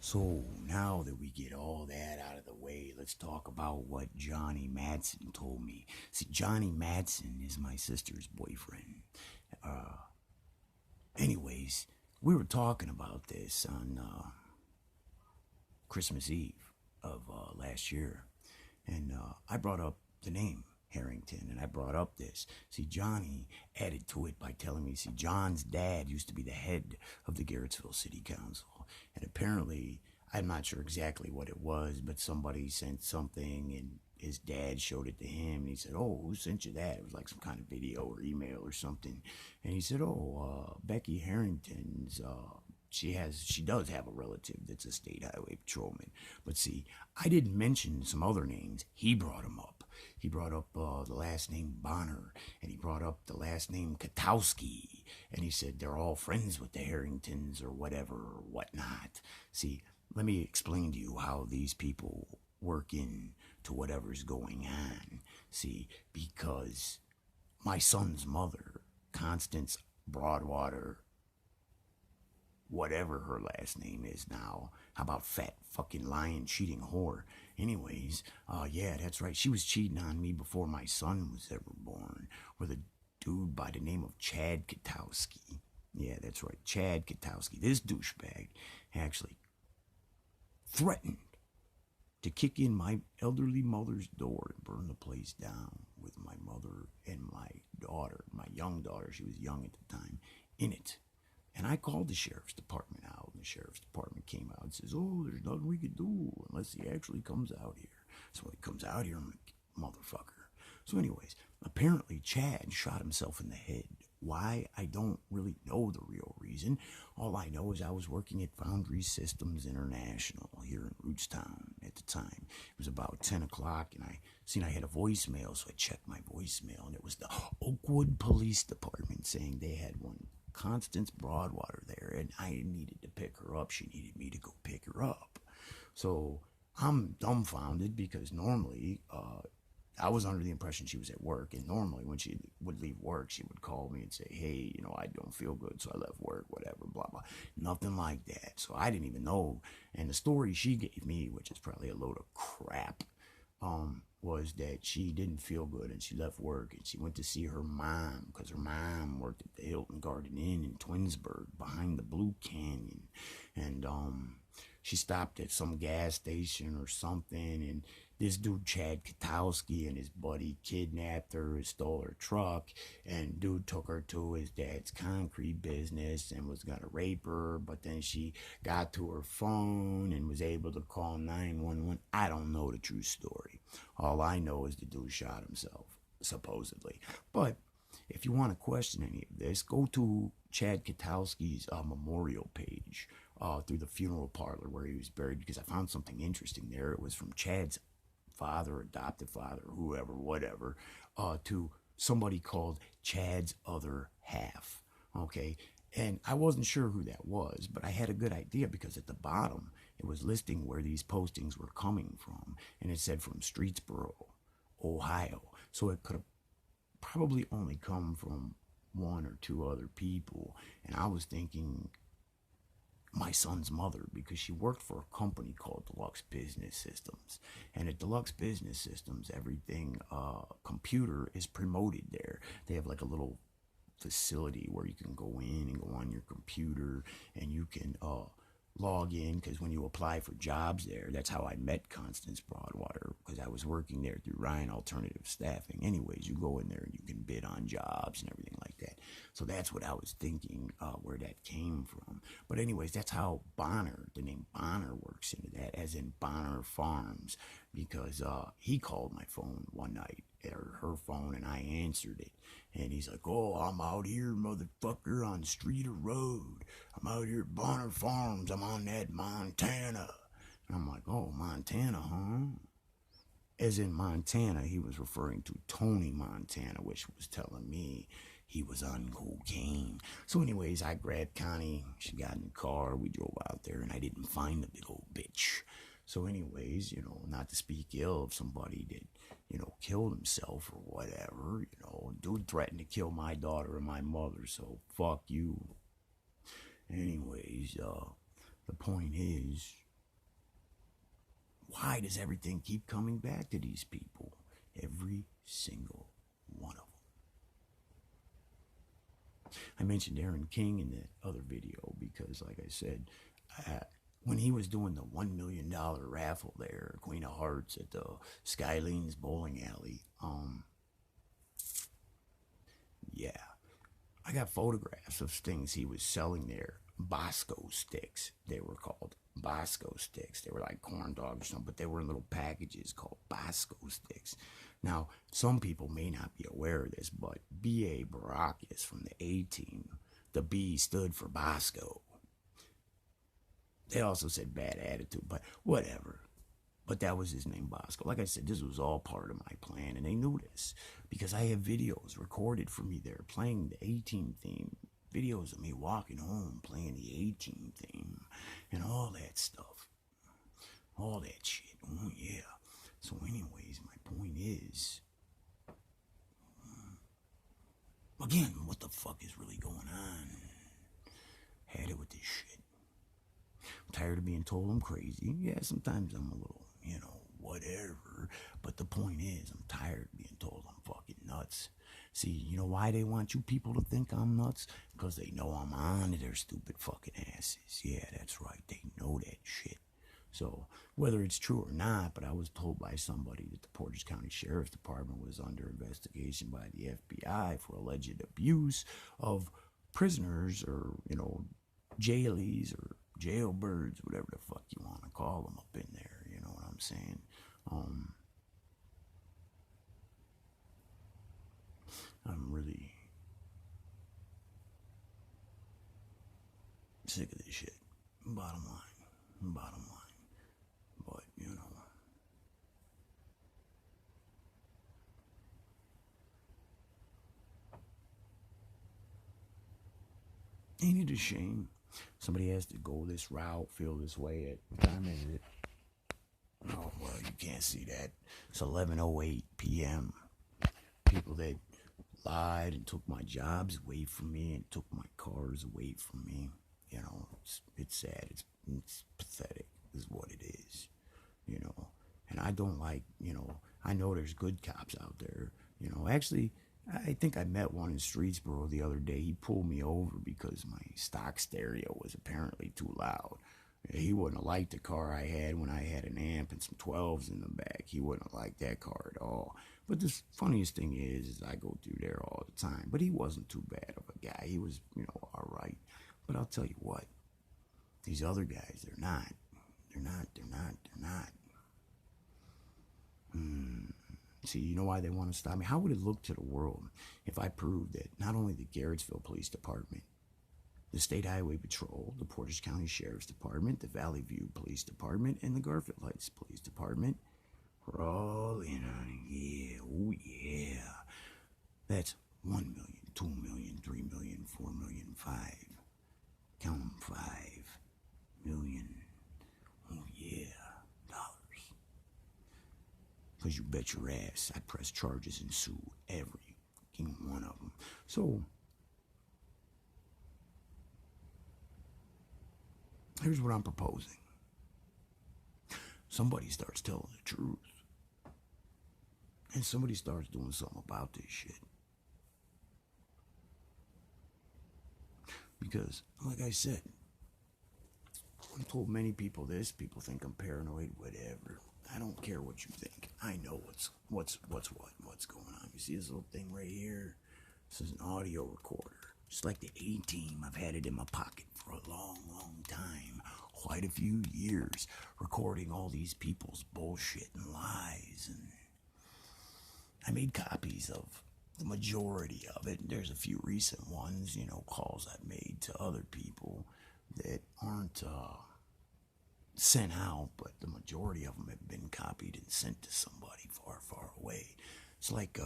So now that we get all that out of the way, let's talk about what Johnny Madsen told me. See, Johnny Madsen is my sister's boyfriend. Anyways, we were talking about this on Christmas Eve of last year, and I brought up the name Harrington, and I brought up this. See, Johnny added to it by telling me, see, John's dad used to be the head of the Garrettsville City Council, and apparently, I'm not sure exactly what it was, but somebody sent something, and his dad showed it to him, and he said, "Oh, who sent you that?" It was like some kind of video or email or something, and he said, "Oh, Becky Harrington's." She does have a relative that's a state highway patrolman. But see, I didn't mention some other names. He brought them up. He brought up the last name Bonner, and he brought up the last name Katowski, and he said they're all friends with the Harringtons or whatever or whatnot. See, let me explain to you how these people work in to whatever's going on. See, because my son's mother, Constance Broadwater, whatever her last name is now. How about fat fucking lying cheating whore? Anyways, yeah, that's right. She was cheating on me before my son was ever born with a dude by the name of Chad Katowski. Yeah, that's right, Chad Katowski. This douchebag actually threatened to kick in my elderly mother's door and burn the place down with my mother and my daughter, my young daughter, she was young at the time, in it. And I called the sheriff's department out, and the sheriff's department came out and says, "Oh, there's nothing we can do unless he actually comes out here." So when he comes out here, I'm like, motherfucker. So anyways, apparently Chad shot himself in the head. Why? I don't really know the real reason. All I know is I was working at Foundry Systems International here in Rootstown at the time. It was about 10 o'clock, and I seen I had a voicemail, so I checked my voicemail, and it was the Oakwood Police Department saying they had one Constance Broadwater there, and I needed to pick her up. She needed me to go pick her up. So I'm dumbfounded because normally I was under the impression she was at work, and normally when she would leave work, she would call me and say, "Hey, I don't feel good, so I left work, whatever, blah, blah." Nothing like that. So I didn't even know. And the story she gave me, which is probably a load of crap, was that she didn't feel good and she left work and she went to see her mom because her mom worked at the Hilton Garden Inn in Twinsburg behind the Blue Canyon. And she stopped at some gas station or something, and this dude Chad Katowski and his buddy kidnapped her and stole her truck, and dude took her to his dad's concrete business and was gonna rape her, but then she got to her phone and was able to call 911. I don't know the true story. All I know is the dude shot himself, supposedly. But if you want to question any of this, go to Chad Katowski's memorial page through the funeral parlor where he was buried, because I found something interesting there. It was from Chad's father, adopted father, whoever, whatever, to somebody called Chad's other half. Okay. And I wasn't sure who that was, but I had a good idea because at the bottom it was listing where these postings were coming from. And it said from Streetsboro, Ohio. So it could have probably only come from one or two other people. And I was thinking my son's mother, because she worked for a company called Deluxe Business Systems. And at Deluxe Business Systems, everything computer is promoted there. They have like a little facility where you can go in and go on your computer and you can log in, because when you apply for jobs there, that's how I met Constance Broadwater, because I was working there through Ryan Alternative Staffing. Anyways, you go in there and you can bid on jobs and everything like that. So that's what I was thinking, where that came from. But anyways, that's how Bonner, the name Bonner, works into that, as in Bonner Farms, because he called my phone one night, or her phone, and I answered it. And he's like, "Oh, I'm out here, motherfucker, on Streeter Road. I'm out here at Bonner Farms. I'm on that Montana." And I'm like, "Oh, Montana, huh?" As in Montana, he was referring to Tony Montana, which was telling me he was on cocaine. So anyways, I grabbed Connie. She got in the car. We drove out there, and I didn't find the big old bitch. So anyways, not to speak ill of somebody that, killed himself or whatever, dude threatened to kill my daughter and my mother, so fuck you. Anyways, the point is, Why does everything keep coming back to these people? Every single one of them. I mentioned Aaron King in the other video because, like I said, when he was doing the $1 million raffle there, Queen of Hearts at the Skylene's bowling alley, yeah, I got photographs of things he was selling there. Bosco sticks, they were called. Bosco sticks. They were like corn dogs or something, but they were in little packages called Bosco sticks. Now, some people may not be aware of this, but B.A. Baracus from the A team, the B stood for Bosco. They also said bad attitude, but whatever. But that was his name, Bosco. Like I said, this was all part of my plan, and they knew this because I have videos recorded for me there playing the A-Team theme, videos of me walking home playing the A-Team theme, and all that stuff. All that shit. Oh, yeah. So anyways, my point is, again, what the fuck is really going on? Had it with this shit. I'm tired of being told I'm crazy. Yeah, sometimes I'm a little, whatever. But the point is, I'm tired of being told I'm fucking nuts. See, you know why they want you people to think I'm nuts? Because they know I'm on to their stupid fucking asses. Yeah, that's right. They know that shit. So, whether it's true or not, but I was told by somebody that the Portage County Sheriff's Department was under investigation by the FBI for alleged abuse of prisoners or, jailies or jailbirds, whatever the fuck you want to call them up in there, you know what I'm saying? I'm really sick of this shit. Bottom line. But, ain't it a shame? Somebody has to go this route, feel this way at what time is it? Oh, well, you can't see that. It's 11:08 p.m. People that lied and took my jobs away from me and took my cars away from me. It's sad. It's pathetic is what it is. And I don't like, I know there's good cops out there. Actually, I think I met one in Streetsboro the other day. He pulled me over because my stock stereo was apparently too loud. He wouldn't have liked the car I had when I had an amp and some 12s in the back. He wouldn't have liked that car at all. But the funniest thing is I go through there all the time. But he wasn't too bad of a guy. He was, all right. But I'll tell you what. These other guys, they're not. See, you know why they want to stop me? How would it look to the world if I proved that not only the Garrettsville Police Department, the State Highway Patrol, the Portage County Sheriff's Department, the Valley View Police Department, and the Garfield Heights Police Department were all in on it? Yeah, oh yeah. That's 1 million, 2 million, 3 million, 4 million, 5. Count them, 5 million. Oh yeah, dollars. Because you bet your ass I press charges and sue every fucking one of them. So, here's what I'm proposing. Somebody starts telling the truth. And somebody starts doing something about this shit. Because, like I said, I've told many people this. People think I'm paranoid, whatever. I don't care what you think. I know what's going on. You see this little thing right here? This is an audio recorder. Just like the A-Team, I've had it in my pocket for a long, long time. Quite a few years, recording all these people's bullshit and lies. And I made copies of the majority of it. There's a few recent ones, calls I've made to other people that aren't sent out, but the majority of them have been copied and sent to somebody far, far away. It's like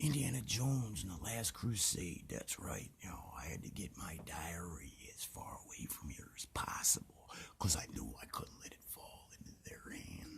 Indiana Jones and the Last Crusade. That's right. I had to get my diary as far away from here as possible because I knew I couldn't let it fall into their hands.